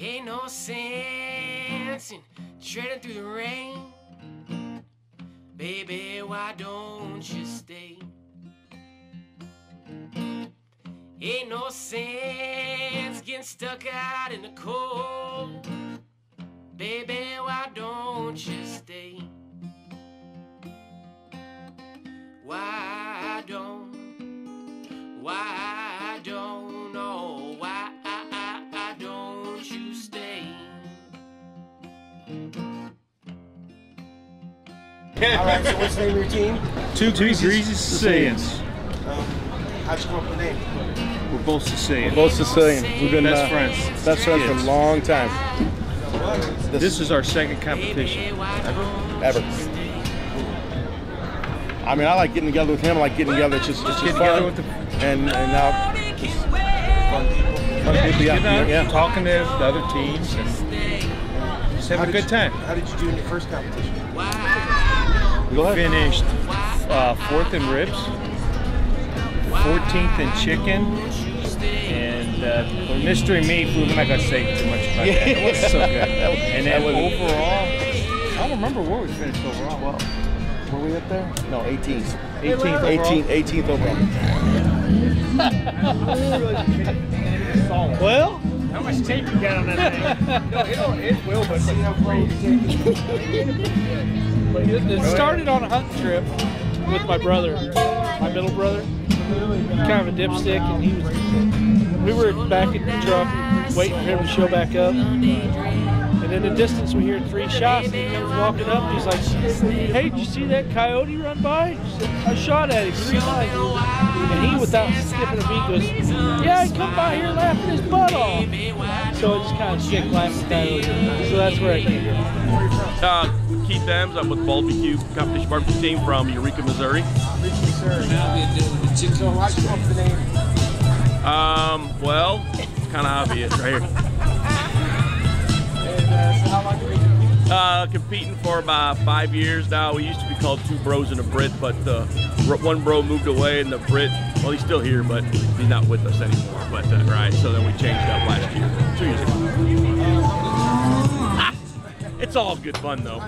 Ain't no sense in treading through the rain. Baby, why don't you stay? Ain't no sense getting stuck out in the cold. Baby, why don't you stay? Why don't, oh, why don't you stay? All right, so what's the name of your team? Two Greasy Sicilians. How'd you come up with the name? We're both Sicilian. We're both Sicilian. We've been best friends. Best friends for a long time. This is our second competition. Ever. I mean, I like getting together with him. I like getting together. It's just fun. With the, and now just fun people. Yeah. Talking to the other teams and just having a good time. How did you do in your first competition? Go ahead. Finished 4th in ribs, 14th in chicken, and for mystery meat, we're not gonna say too much about that. It was so good. And then overall, I don't remember where we finished overall. Well, were we up there? No, 18th. 18th overall. Well, how much tape you got on that thing? It will, but see how far you It started on a hunting trip with my brother, my middle brother. Kind of a dipstick, and we were back in the truck waiting for him to show back up. And in the distance, we hear 3 shots, and he comes walking up, and he's like, "Hey, did you see that coyote run by?" I shot at him 3 times. And he, without skipping a beat, goes, "Yeah, he come by here laughing his butt off." So it's kind of sick laughing coyote. So that's where I came from. Keith Ems, I'm with the BBQ competition barbecue team from Eureka, Missouri. So how'd you come up with the name? Well, it's kind of obvious right here. And so how long have you been Competing for about 5 years now. We used to be called Two Bros and a Brit, but one bro moved away, and the Brit, well, he's still here, but he's not with us anymore. But right, so then we changed up last year, 2 years ago. It's all good fun though.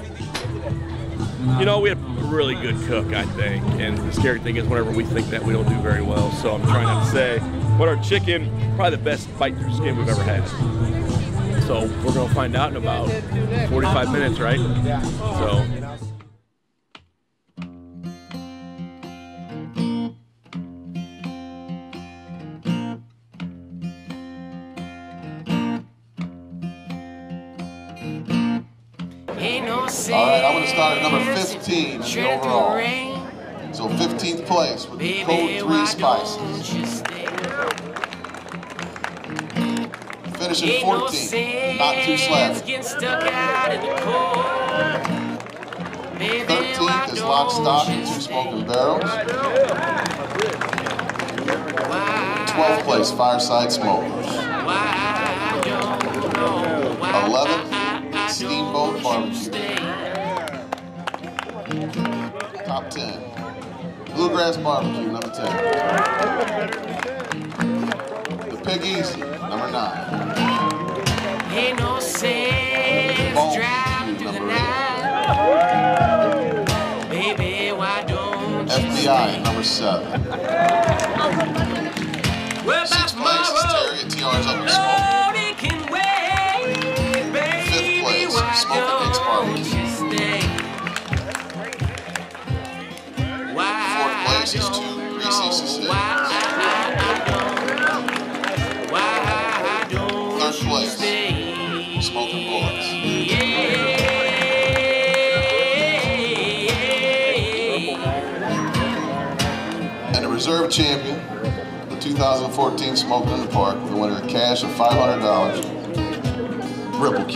You know, we have a really good cook, I think, and the scary thing is whenever we think that, we don't do very well. So I'm trying not to say, but our chicken, probably the best bite through skin we've ever had. So we're gonna find out in about 45 minutes, right? So. All right, I'm going to start at number 15 in the overall. So 15th place with the code 3 spices. Finishing 14th, not too slab. 13th is Lock, Stock, and 2 Smoking Barrels. 12th place, Fireside Smokers. 11th, Steamboat Barbecue. Top 10. Bluegrass Barbecue, number 10. The Pig Easy, number 9. Ain't no sense driving through the night. Baby, why don't you FBI, number 7. 6th place is Terry at TR's Up and Smoke. 5th place, Smoking Nick's Barbecue. 4th place is 2 Greasy Sicilians. 3rd place, Smoking Bullets. And the reserve champion, the 2014 Smoking in the Park, with a winner of cash of $500, BBQ.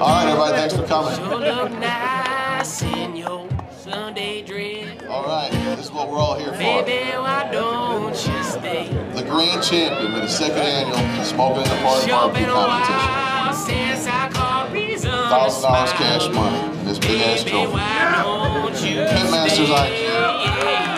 All right, everybody, thanks for coming. All right, this is what we're all here for. Baby, why don't you stay? The grand champion of the 2nd annual Smoking in the Park barbecue competition. Since I called reason. $1,000 cash money in this big ass trophy. Pitmaster's IQ.